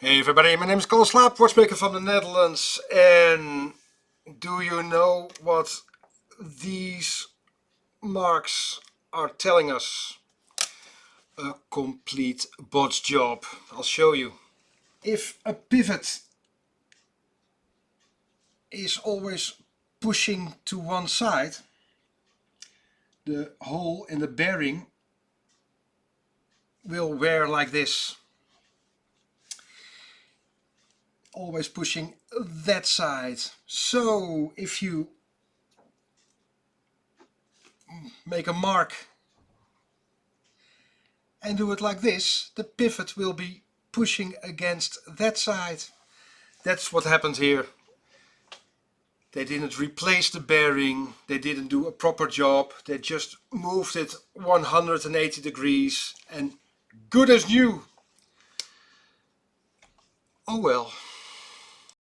Hey everybody, my name is Kalle Slaap, watchmaker from the Netherlands, and do you know what these marks are telling us? A complete botch job. I'll show you. If a pivot is always pushing to one side, the hole in the bearing will wear like this. Always pushing that side. So if you make a mark and do it like this, the pivot will be pushing against that side. That's what happened here. They didn't replace the bearing, they didn't do a proper job, they just moved it 180 degrees and good as new. Oh well.